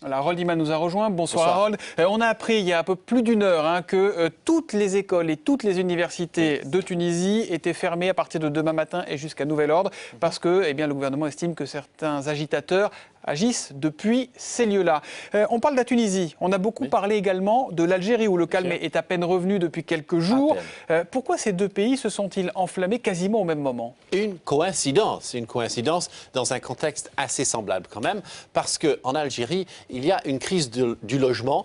Voilà, Harold Iman nous a rejoint. Bonsoir, Bonsoir. Harold. On a appris il y a un peu plus d'une heure que toutes les écoles et toutes les universités de Tunisie étaient fermées à partir de demain matin et jusqu'à nouvel ordre parce que le gouvernement estime que certains agitateurs agissent depuis ces lieux-là. On parle de la Tunisie. On a beaucoup parlé également de l'Algérie où le calme est à peine revenu depuis quelques jours. Pourquoi ces deux pays se sont-ils enflammés quasiment au même moment? Une coïncidence dans un contexte assez semblable quand même, parce qu'en Algérie, il y a une crise du logement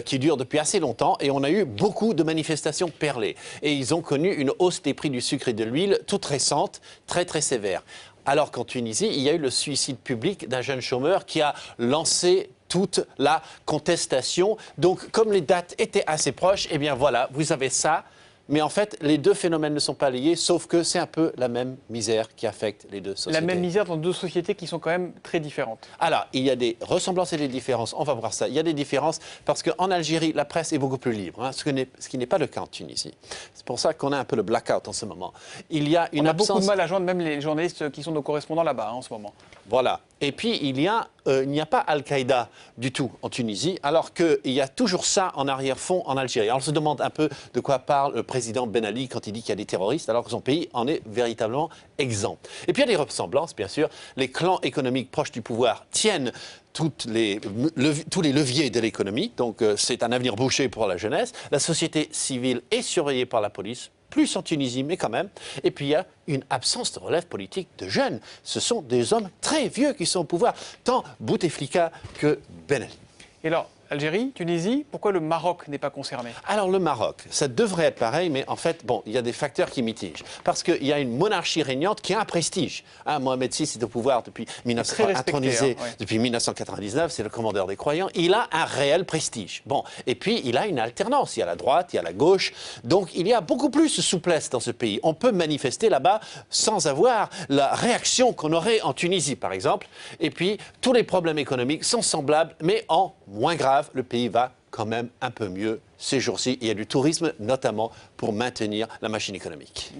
qui dure depuis assez longtemps et on a eu beaucoup de manifestations perlées. Et ils ont connu une hausse des prix du sucre et de l'huile toute récente, très très sévère. Alors qu'en Tunisie, il y a eu le suicide public d'un jeune chômeur qui a lancé toute la contestation. Donc, comme les dates étaient assez proches, eh bien voilà, vous avez ça. Mais en fait, les deux phénomènes ne sont pas liés, sauf que c'est un peu la même misère qui affecte les deux sociétés. La même misère dans deux sociétés qui sont quand même très différentes. Alors, il y a des ressemblances et des différences. On va voir ça. Il y a des différences parce qu'en Algérie, la presse est beaucoup plus libre, ce qui n'est pas le cas en Tunisie. C'est pour ça qu'on a un peu le blackout en ce moment. Il y a une absence... beaucoup de mal à joindre même les journalistes qui sont nos correspondants là-bas en ce moment. Voilà. Et puis, il n'y a pas Al-Qaïda du tout en Tunisie, alors qu'il y a toujours ça en arrière-fond en Algérie. Alors, on se demande un peu de quoi parle le président Ben Ali quand il dit qu'il y a des terroristes, alors que son pays en est véritablement exempt. Et puis, il y a des ressemblances, bien sûr. Les clans économiques proches du pouvoir tiennent tous les leviers de l'économie, donc c'est un avenir bouché pour la jeunesse. La société civile est surveillée par la police, plus en Tunisie, mais quand même. Et puis il y a une absence de relève politique de jeunes. Ce sont des hommes très vieux qui sont au pouvoir, tant Bouteflika que Ben Ali. Et alors, Algérie, Tunisie, pourquoi le Maroc n'est pas concerné? Alors le Maroc, ça devrait être pareil, mais en fait, bon, il y a des facteurs qui mitigent. Parce qu'il y a une monarchie régnante qui a un prestige. Mohamed VI est au pouvoir depuis 1999, c'est le commandeur des croyants. Il a un réel prestige. Bon, et puis il a une alternance. Il y a la droite, il y a la gauche. Donc il y a beaucoup plus de souplesse dans ce pays. On peut manifester là-bas sans avoir la réaction qu'on aurait en Tunisie, par exemple. Et puis tous les problèmes économiques sont semblables, mais en moins grave. Le pays va quand même un peu mieux ces jours-ci. Il y a du tourisme, notamment pour maintenir la machine économique.